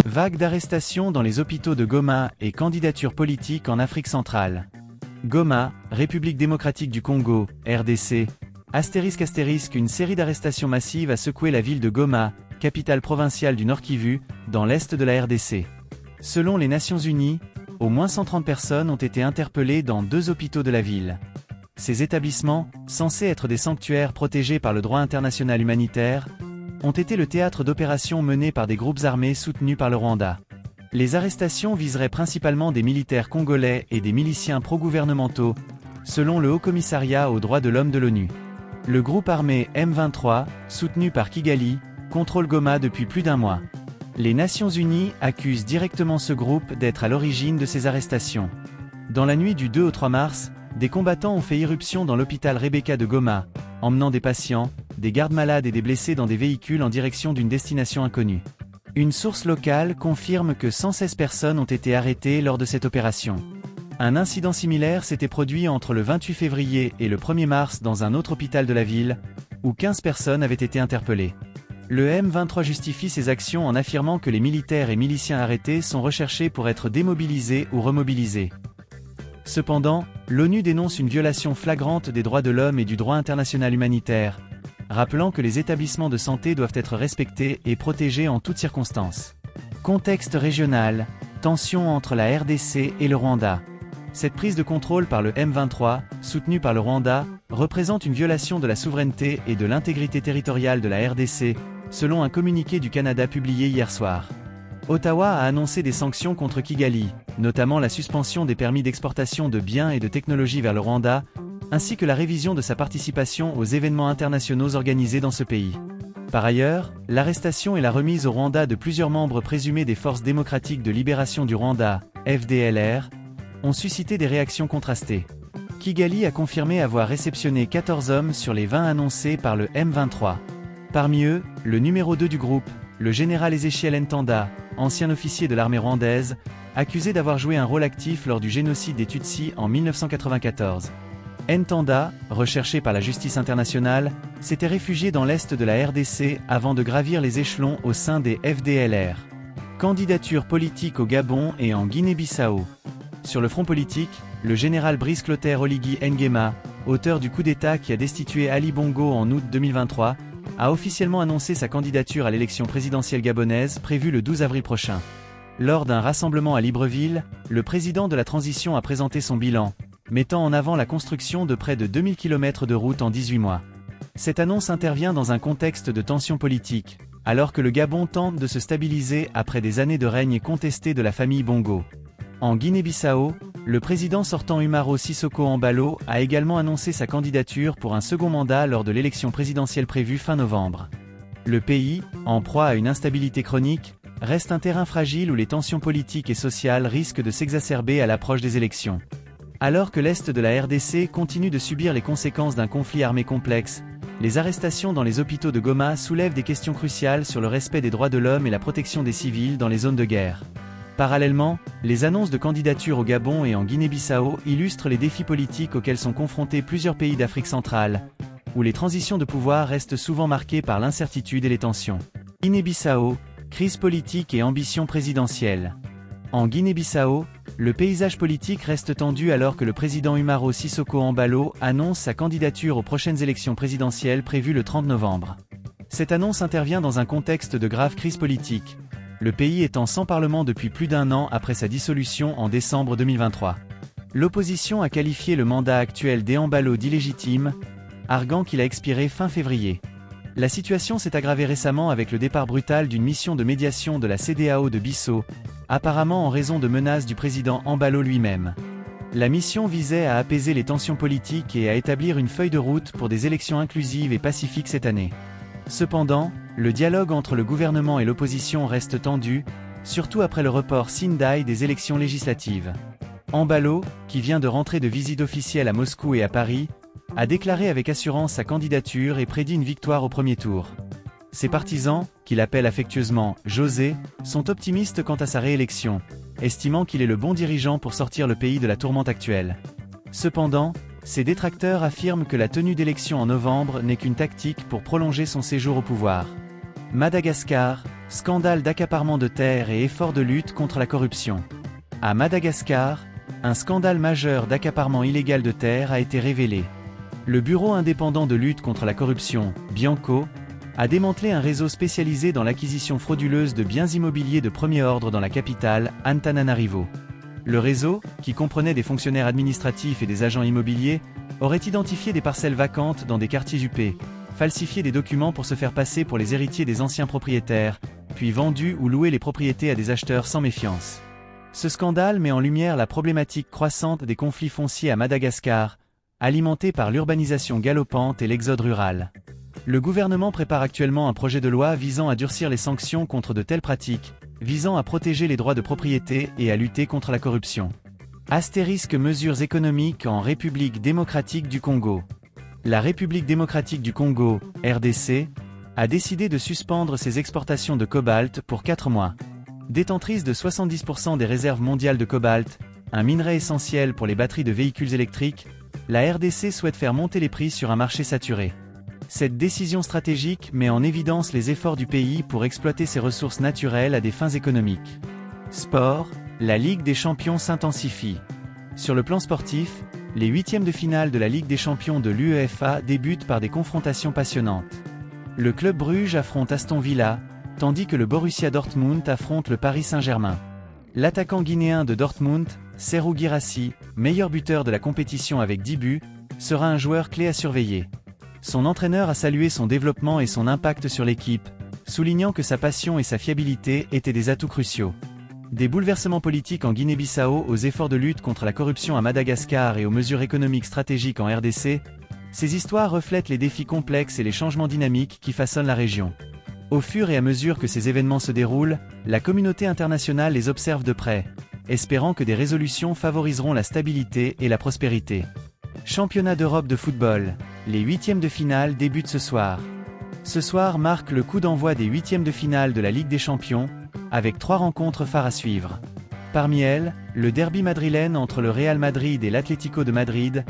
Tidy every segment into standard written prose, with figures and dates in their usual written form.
Vague d'arrestations dans les hôpitaux de Goma et candidature politique en Afrique centrale. Goma, République démocratique du Congo, RDC. ***, une série d'arrestations massives a secoué la ville de Goma, capitale provinciale du Nord Kivu, dans l'est de la RDC. Selon les Nations Unies, au moins 130 personnes ont été interpellées dans 2 hôpitaux de la ville. Ces établissements, censés être des sanctuaires protégés par le droit international humanitaire, ont été le théâtre d'opérations menées par des groupes armés soutenus par le Rwanda. Les arrestations viseraient principalement des militaires congolais et des miliciens pro-gouvernementaux, selon le Haut-Commissariat aux droits de l'homme de l'ONU. Le groupe armé M23, soutenu par Kigali, contrôle Goma depuis plus d'1 mois. Les Nations Unies accusent directement ce groupe d'être à l'origine de ces arrestations. Dans la nuit du 2 au 3 mars, des combattants ont fait irruption dans l'hôpital Rebecca de Goma, emmenant des patients, des gardes malades et des blessés dans des véhicules en direction d'une destination inconnue. Une source locale confirme que 116 personnes ont été arrêtées lors de cette opération. Un incident similaire s'était produit entre le 28 février et le 1er mars dans un autre hôpital de la ville, où 15 personnes avaient été interpellées. Le M23 justifie ses actions en affirmant que les militaires et miliciens arrêtés sont recherchés pour être démobilisés ou remobilisés. Cependant, l'ONU dénonce une violation flagrante des droits de l'homme et du droit international humanitaire, rappelant que les établissements de santé doivent être respectés et protégés en toutes circonstances. Contexte régional, tensions entre la RDC et le Rwanda. Cette prise de contrôle par le M23, soutenue par le Rwanda, représente une violation de la souveraineté et de l'intégrité territoriale de la RDC, selon un communiqué du Canada publié hier soir. Ottawa a annoncé des sanctions contre Kigali, notamment la suspension des permis d'exportation de biens et de technologies vers le Rwanda, ainsi que la révision de sa participation aux événements internationaux organisés dans ce pays. Par ailleurs, l'arrestation et la remise au Rwanda de plusieurs membres présumés des Forces démocratiques de libération du Rwanda, FDLR, ont suscité des réactions contrastées. Kigali a confirmé avoir réceptionné 14 hommes sur les 20 annoncés par le M23. Parmi eux, le numéro 2 du groupe, le général Ezechiel Ntanda, ancien officier de l'armée rwandaise, accusé d'avoir joué un rôle actif lors du génocide des Tutsis en 1994. Ntanda, recherché par la justice internationale, s'était réfugié dans l'est de la RDC avant de gravir les échelons au sein des FDLR. Candidature politique au Gabon et en Guinée-Bissau. Sur le front politique, le général Brice Clotaire Oligui Nguema, auteur du coup d'État qui a destitué Ali Bongo en août 2023, a officiellement annoncé sa candidature à l'élection présidentielle gabonaise prévue le 12 avril prochain. Lors d'un rassemblement à Libreville, le président de la transition a présenté son bilan, mettant en avant la construction de près de 2000 km de route en 18 mois. Cette annonce intervient dans un contexte de tension politique, alors que le Gabon tente de se stabiliser après des années de règne contesté de la famille Bongo. En Guinée-Bissau, le président sortant Umaro Sissoko Embalo a également annoncé sa candidature pour un second mandat lors de l'élection présidentielle prévue fin novembre. Le pays, en proie à une instabilité chronique, reste un terrain fragile où les tensions politiques et sociales risquent de s'exacerber à l'approche des élections. Alors que l'est de la RDC continue de subir les conséquences d'un conflit armé complexe, les arrestations dans les hôpitaux de Goma soulèvent des questions cruciales sur le respect des droits de l'homme et la protection des civils dans les zones de guerre. Parallèlement, les annonces de candidature au Gabon et en Guinée-Bissau illustrent les défis politiques auxquels sont confrontés plusieurs pays d'Afrique centrale, où les transitions de pouvoir restent souvent marquées par l'incertitude et les tensions. Guinée-Bissau, crise politique et ambition présidentielle. En Guinée-Bissau, le paysage politique reste tendu alors que le président Umaro Sissoko Embalo annonce sa candidature aux prochaines élections présidentielles prévues le 30 novembre. Cette annonce intervient dans un contexte de grave crise politique, le pays étant sans parlement depuis plus d'1 an après sa dissolution en décembre 2023. L'opposition a qualifié le mandat actuel d'Embalo d'illégitime, arguant qu'il a expiré fin février. La situation s'est aggravée récemment avec le départ brutal d'une mission de médiation de la CEDEAO de Bissau, apparemment en raison de menaces du président Embalo lui-même. La mission visait à apaiser les tensions politiques et à établir une feuille de route pour des élections inclusives et pacifiques cette année. Cependant, le dialogue entre le gouvernement et l'opposition reste tendu, surtout après le report Sindai des élections législatives. Embalo, qui vient de rentrer de visite officielle à Moscou et à Paris, a déclaré avec assurance sa candidature et prédit une victoire au premier tour. Ses partisans, qu'il appelle affectueusement « José », sont optimistes quant à sa réélection, estimant qu'il est le bon dirigeant pour sortir le pays de la tourmente actuelle. Cependant, ses détracteurs affirment que la tenue d'élections en novembre n'est qu'une tactique pour prolonger son séjour au pouvoir. Madagascar, scandale d'accaparement de terres et efforts de lutte contre la corruption. À Madagascar, un scandale majeur d'accaparement illégal de terres a été révélé. Le Bureau indépendant de lutte contre la corruption, Bianco, a démantelé un réseau spécialisé dans l'acquisition frauduleuse de biens immobiliers de premier ordre dans la capitale, Antananarivo. Le réseau, qui comprenait des fonctionnaires administratifs et des agents immobiliers, aurait identifié des parcelles vacantes dans des quartiers huppés, falsifié des documents pour se faire passer pour les héritiers des anciens propriétaires, puis vendu ou loué les propriétés à des acheteurs sans méfiance. Ce scandale met en lumière la problématique croissante des conflits fonciers à Madagascar, alimentés par l'urbanisation galopante et l'exode rural. Le gouvernement prépare actuellement un projet de loi visant à durcir les sanctions contre de telles pratiques, visant à protéger les droits de propriété et à lutter contre la corruption. Astérisque mesures économiques en République démocratique du Congo. La République démocratique du Congo, RDC, a décidé de suspendre ses exportations de cobalt pour 4 mois. Détentrice de 70% des réserves mondiales de cobalt, un minerai essentiel pour les batteries de véhicules électriques, la RDC souhaite faire monter les prix sur un marché saturé. Cette décision stratégique met en évidence les efforts du pays pour exploiter ses ressources naturelles à des fins économiques. Sport, la Ligue des Champions s'intensifie. Sur le plan sportif, les huitièmes de finale de la Ligue des Champions de l'UEFA débutent par des confrontations passionnantes. Le club Bruges affronte Aston Villa, tandis que le Borussia Dortmund affronte le Paris Saint-Germain. L'attaquant guinéen de Dortmund, Serhou Guirassy, meilleur buteur de la compétition avec 10 buts, sera un joueur clé à surveiller. Son entraîneur a salué son développement et son impact sur l'équipe, soulignant que sa passion et sa fiabilité étaient des atouts cruciaux. Des bouleversements politiques en Guinée-Bissau aux efforts de lutte contre la corruption à Madagascar et aux mesures économiques stratégiques en RDC, ces histoires reflètent les défis complexes et les changements dynamiques qui façonnent la région. Au fur et à mesure que ces événements se déroulent, la communauté internationale les observe de près, espérant que des résolutions favoriseront la stabilité et la prospérité. Championnat d'Europe de football. Les huitièmes de finale débutent ce soir. Ce soir marque le coup d'envoi des huitièmes de finale de la Ligue des Champions, avec 3 rencontres phares à suivre. Parmi elles, le derby madrilène entre le Real Madrid et l'Atlético de Madrid,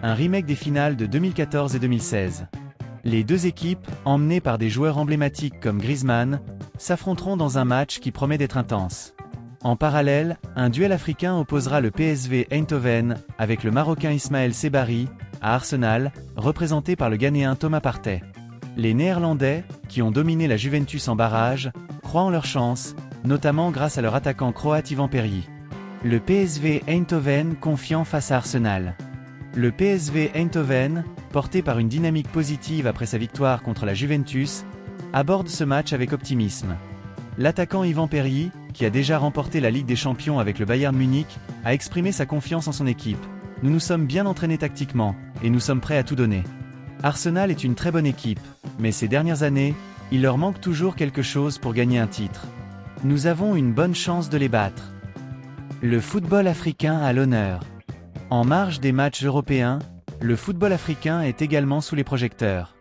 un remake des finales de 2014 et 2016. Les deux équipes, emmenées par des joueurs emblématiques comme Griezmann, s'affronteront dans un match qui promet d'être intense. En parallèle, un duel africain opposera le PSV Eindhoven avec le Marocain Ismaël Sebari, à Arsenal, représenté par le Ghanéen Thomas Partey. Les Néerlandais, qui ont dominé la Juventus en barrage, croient en leur chance, notamment grâce à leur attaquant croate Ivan Perry. Le PSV Eindhoven confiant face à Arsenal. Le PSV Eindhoven, porté par une dynamique positive après sa victoire contre la Juventus, aborde ce match avec optimisme. L'attaquant Ivan Perry, qui a déjà remporté la Ligue des Champions avec le Bayern Munich, a exprimé sa confiance en son équipe. Nous nous sommes bien entraînés tactiquement, et nous sommes prêts à tout donner. Arsenal est une très bonne équipe, mais ces dernières années, il leur manque toujours quelque chose pour gagner un titre. Nous avons une bonne chance de les battre. Le football africain à l'honneur. En marge des matchs européens, le football africain est également sous les projecteurs.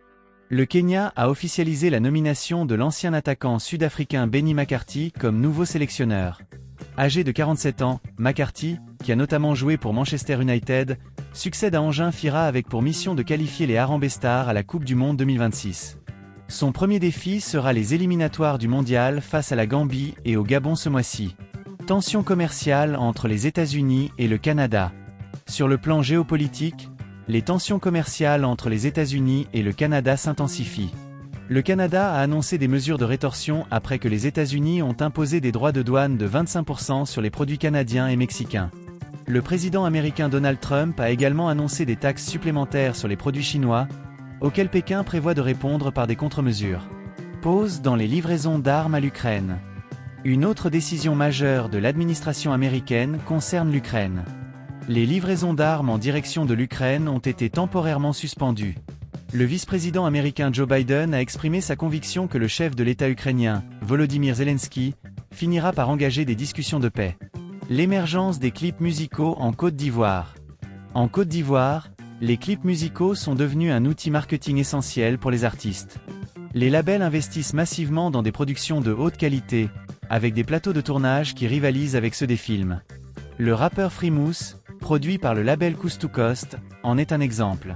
Le Kenya a officialisé la nomination de l'ancien attaquant sud-africain Benny McCarthy comme nouveau sélectionneur. Âgé de 47 ans, McCarthy, qui a notamment joué pour Manchester United, succède à Angin Fira avec pour mission de qualifier les Harambee Stars à la Coupe du Monde 2026. Son premier défi sera les éliminatoires du mondial face à la Gambie et au Gabon ce mois-ci. Tension commerciale entre les États-Unis et le Canada. Sur le plan géopolitique, les tensions commerciales entre les États-Unis et le Canada s'intensifient. Le Canada a annoncé des mesures de rétorsion après que les États-Unis ont imposé des droits de douane de 25% sur les produits canadiens et mexicains. Le président américain Donald Trump a également annoncé des taxes supplémentaires sur les produits chinois, auxquelles Pékin prévoit de répondre par des contre-mesures. Pause dans les livraisons d'armes à l'Ukraine. Une autre décision majeure de l'administration américaine concerne l'Ukraine. Les livraisons d'armes en direction de l'Ukraine ont été temporairement suspendues. Le vice-président américain Joe Biden a exprimé sa conviction que le chef de l'État ukrainien, Volodymyr Zelensky, finira par engager des discussions de paix. L'émergence des clips musicaux en Côte d'Ivoire. En Côte d'Ivoire, les clips musicaux sont devenus un outil marketing essentiel pour les artistes. Les labels investissent massivement dans des productions de haute qualité, avec des plateaux de tournage qui rivalisent avec ceux des films. Le rappeur Freemousse, produit par le label Coast to Coast, en est un exemple.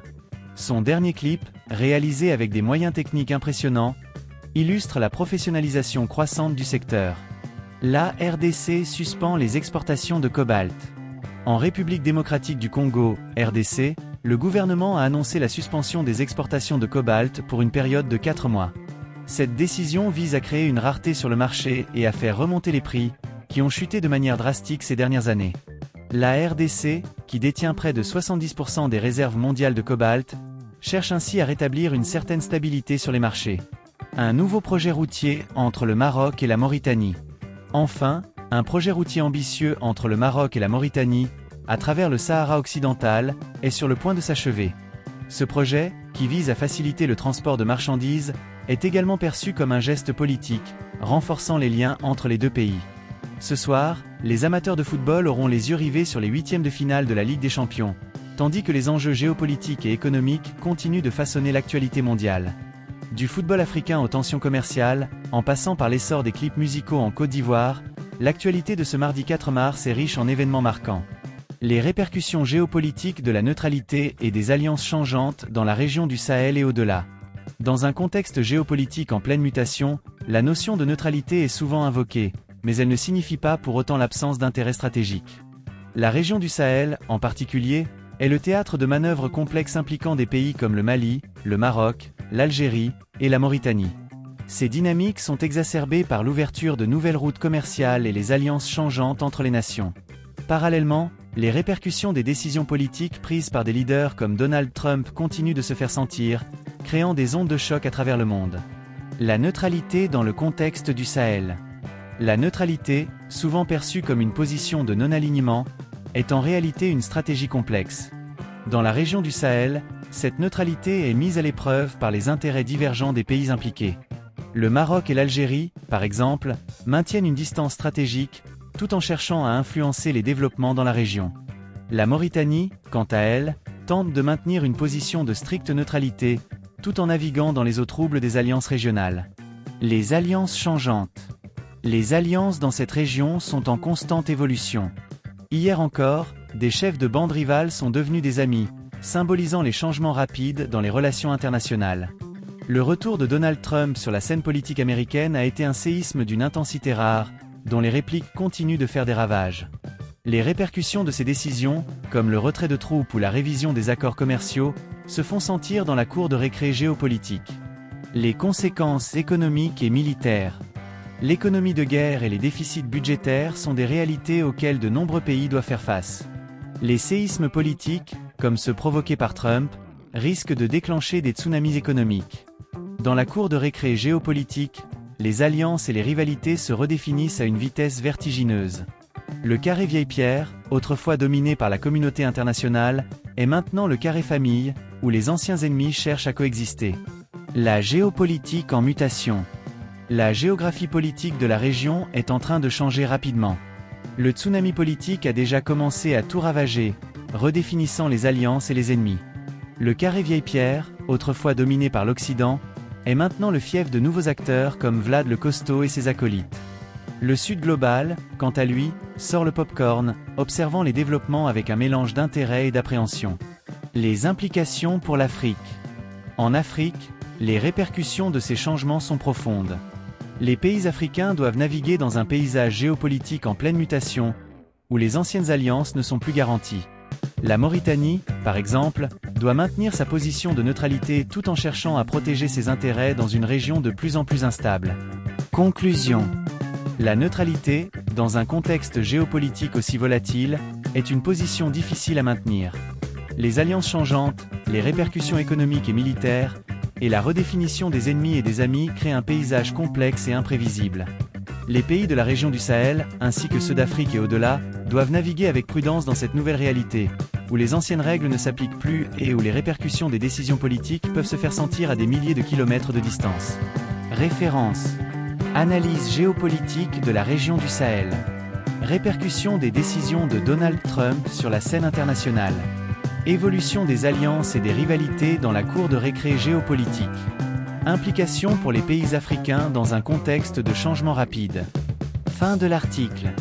Son dernier clip, réalisé avec des moyens techniques impressionnants, illustre la professionnalisation croissante du secteur. La RDC suspend les exportations de cobalt. En République démocratique du Congo, RDC, le gouvernement a annoncé la suspension des exportations de cobalt pour une période de 4 mois. Cette décision vise à créer une rareté sur le marché et à faire remonter les prix, qui ont chuté de manière drastique ces dernières années. La RDC, qui détient près de 70% des réserves mondiales de cobalt, cherche ainsi à rétablir une certaine stabilité sur les marchés. Un nouveau projet routier entre le Maroc et la Mauritanie. Enfin, un projet routier ambitieux entre le Maroc et la Mauritanie, à travers le Sahara occidental, est sur le point de s'achever. Ce projet, qui vise à faciliter le transport de marchandises, est également perçu comme un geste politique, renforçant les liens entre les deux pays. Ce soir, les amateurs de football auront les yeux rivés sur les huitièmes de finale de la Ligue des Champions, tandis que les enjeux géopolitiques et économiques continuent de façonner l'actualité mondiale. Du football africain aux tensions commerciales, en passant par l'essor des clips musicaux en Côte d'Ivoire, l'actualité de ce mardi 4 mars est riche en événements marquants. Les répercussions géopolitiques de la neutralité et des alliances changeantes dans la région du Sahel et au-delà. Dans un contexte géopolitique en pleine mutation, la notion de neutralité est souvent invoquée, mais elle ne signifie pas pour autant l'absence d'intérêt stratégique. La région du Sahel, en particulier, est le théâtre de manœuvres complexes impliquant des pays comme le Mali, le Maroc, l'Algérie et la Mauritanie. Ces dynamiques sont exacerbées par l'ouverture de nouvelles routes commerciales et les alliances changeantes entre les nations. Parallèlement, les répercussions des décisions politiques prises par des leaders comme Donald Trump continuent de se faire sentir, créant des ondes de choc à travers le monde. La neutralité dans le contexte du Sahel. La neutralité, souvent perçue comme une position de non-alignement, est en réalité une stratégie complexe. Dans la région du Sahel, cette neutralité est mise à l'épreuve par les intérêts divergents des pays impliqués. Le Maroc et l'Algérie, par exemple, maintiennent une distance stratégique, tout en cherchant à influencer les développements dans la région. La Mauritanie, quant à elle, tente de maintenir une position de stricte neutralité, tout en naviguant dans les eaux troubles des alliances régionales. Les alliances changeantes. Les alliances dans cette région sont en constante évolution. Hier encore, des chefs de bandes rivales sont devenus des amis, symbolisant les changements rapides dans les relations internationales. Le retour de Donald Trump sur la scène politique américaine a été un séisme d'une intensité rare, dont les répliques continuent de faire des ravages. Les répercussions de ces décisions, comme le retrait de troupes ou la révision des accords commerciaux, se font sentir dans la cour de récré géopolitique. Les conséquences économiques et militaires. L'économie de guerre et les déficits budgétaires sont des réalités auxquelles de nombreux pays doivent faire face. Les séismes politiques, comme ceux provoqués par Trump, risquent de déclencher des tsunamis économiques. Dans la cour de récré géopolitique, les alliances et les rivalités se redéfinissent à une vitesse vertigineuse. Le carré vieille pierre, autrefois dominé par la communauté internationale, est maintenant le carré famille, où les anciens ennemis cherchent à coexister. La géopolitique en mutation. La géographie politique de la région est en train de changer rapidement. Le tsunami politique a déjà commencé à tout ravager, redéfinissant les alliances et les ennemis. Le carré vieille pierre, autrefois dominé par l'Occident, est maintenant le fief de nouveaux acteurs comme Vlad le Costaud et ses acolytes. Le Sud global, quant à lui, sort le popcorn, observant les développements avec un mélange d'intérêt et d'appréhension. Les implications pour l'Afrique. En Afrique, les répercussions de ces changements sont profondes. Les pays africains doivent naviguer dans un paysage géopolitique en pleine mutation, où les anciennes alliances ne sont plus garanties. La Mauritanie, par exemple, doit maintenir sa position de neutralité tout en cherchant à protéger ses intérêts dans une région de plus en plus instable. Conclusion. La neutralité, dans un contexte géopolitique aussi volatile, est une position difficile à maintenir. Les alliances changeantes, les répercussions économiques et militaires, et la redéfinition des ennemis et des amis créent un paysage complexe et imprévisible. Les pays de la région du Sahel, ainsi que ceux d'Afrique et au-delà, doivent naviguer avec prudence dans cette nouvelle réalité, où les anciennes règles ne s'appliquent plus et où les répercussions des décisions politiques peuvent se faire sentir à des milliers de kilomètres de distance. Référence. Analyse géopolitique de la région du Sahel. Répercussions des décisions de Donald Trump sur la scène internationale. Évolution des alliances et des rivalités dans la cour de récré géopolitique. Implications pour les pays africains dans un contexte de changement rapide. Fin de l'article.